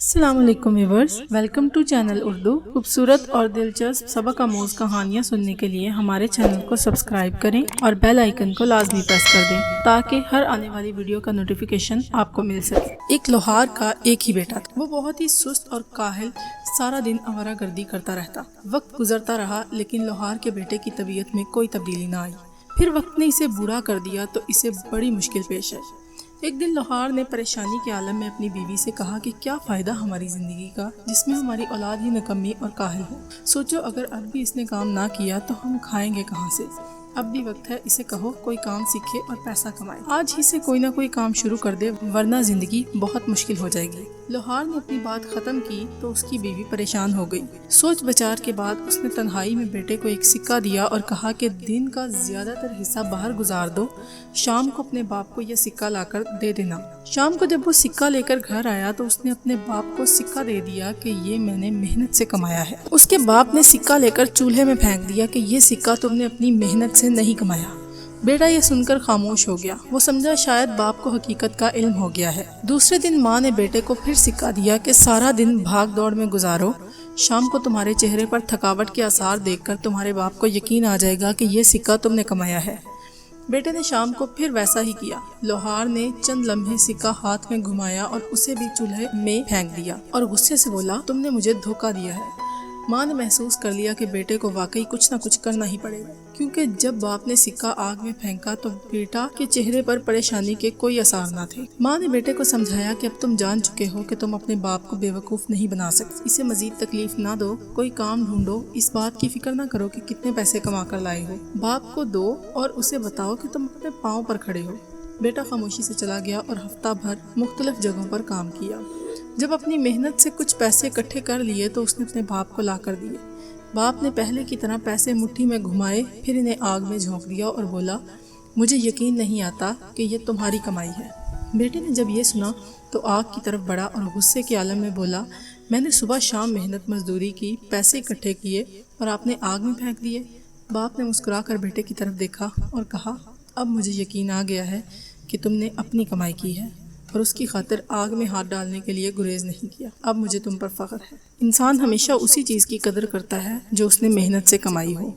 السلام علیکم viewers, welcome to channel Urdu. خوبصورت اور دلچسپ سبق آموز کہانیاں سننے کے لیے ہمارے چینل کو سبسکرائب کریں اور بیل آئیکن کو لازمی پریس کر دیں تاکہ ہر آنے والی ویڈیو کا نوٹیفیکیشن آپ کو مل سکے۔ ایک لوہار کا ایک ہی بیٹا تھا۔ وہ بہت ہی سست اور کاہل سارا دن آوارہ گردی کرتا رہتا۔ وقت گزرتا رہا لیکن لوہار کے بیٹے کی طبیعت میں کوئی تبدیلی نہ آئی۔ پھر وقت نے اسے بوڑھا کر دیا تو اسے بڑی مشکل پیش آئی۔ ایک دن لوہار نے پریشانی کے عالم میں اپنی بیوی سے کہا کہ کیا فائدہ ہماری زندگی کا جس میں ہماری اولاد ہی نکمی اور کاہل ہو۔ سوچو اگر اب بھی اس نے کام نہ کیا تو ہم کھائیں گے کہاں سے۔ اب بھی وقت ہے، اسے کہو کوئی کام سیکھے اور پیسہ کمائے۔ آج ہی سے کوئی نہ کوئی کام شروع کر دے ورنہ زندگی بہت مشکل ہو جائے گی۔ لوہار نے اپنی بات ختم کی تو اس کی بیوی پریشان ہو گئی۔ سوچ بچار کے بعد اس نے تنہائی میں بیٹے کو ایک سکہ دیا اور کہا کہ دن کا زیادہ تر حصہ باہر گزار دو، شام کو اپنے باپ کو یہ سکہ لا کر دے دینا۔ شام کو جب وہ سکہ لے کر گھر آیا تو اس نے اپنے باپ کو سکہ دے دیا کہ یہ میں نے محنت سے کمایا ہے۔ اس کے باپ نے سکہ لے کر چولہے میں پھینک دیا کہ یہ سکہ تم نے اپنی محنت سے نہیں کمایا۔ بیٹا یہ سن کر خاموش ہو گیا۔ وہ سمجھا شاید باپ کو حقیقت کا علم ہو گیا ہے۔ دوسرے دن ماں نے بیٹے کو پھر سکہ دیا کہ سارا دن بھاگ دوڑ میں گزارو، شام کو تمہارے چہرے پر تھکاوٹ کے آثار دیکھ کر تمہارے باپ کو یقین آ جائے گا کہ یہ سکہ تم نے کمایا ہے۔ بیٹے نے شام کو پھر ویسا ہی کیا۔ لوہار نے چند لمحے سکہ ہاتھ میں گھمایا اور اسے بھی چولہے میں پھینک دیا اور غصے سے بولا تم نے مجھے دھوکہ دیا ہے۔ ماں نے محسوس کر لیا کہ بیٹے کو واقعی کچھ نہ کچھ کرنا ہی پڑے گا، کیونکہ جب باپ نے سکہ آگ میں پھینکا تو بیٹا کے چہرے پر پریشانی کے کوئی آثار نہ تھے۔ ماں نے بیٹے کو سمجھایا کہ اب تم جان چکے ہو کہ تم اپنے باپ کو بے وقوف نہیں بنا سکتے، اسے مزید تکلیف نہ دو، کوئی کام ڈھونڈو، اس بات کی فکر نہ کرو کہ کتنے پیسے کما کر لائے ہو، باپ کو دو اور اسے بتاؤ کہ تم اپنے پاؤں پر کھڑے ہو۔ بیٹا خاموشی سے چلا گیا اور ہفتہ بھر مختلف جگہوں پر کام کیا۔ جب اپنی محنت سے کچھ پیسے اکٹھے کر لیے تو اس نے اپنے باپ کو لا کر دیے۔ باپ نے پہلے کی طرح پیسے مٹھی میں گھمائے، پھر انہیں آگ میں جھونک دیا اور بولا مجھے یقین نہیں آتا کہ یہ تمہاری کمائی ہے۔ بیٹے نے جب یہ سنا تو آگ کی طرف بڑھا اور غصے کے عالم میں بولا میں نے صبح شام محنت مزدوری کی، پیسے اکٹھے کیے اور آپ نے آگ میں پھینک دیے۔ باپ نے مسکرا کر بیٹے کی طرف دیکھا اور کہا اب مجھے یقین آ گیا ہے کہ تم نے اپنی کمائی کی ہے اور اس کی خاطر آگ میں ہاتھ ڈالنے کے لیے گریز نہیں کیا۔ اب مجھے تم پر فخر ہے۔ انسان ہمیشہ اسی چیز کی قدر کرتا ہے جو اس نے محنت سے کمائی ہو۔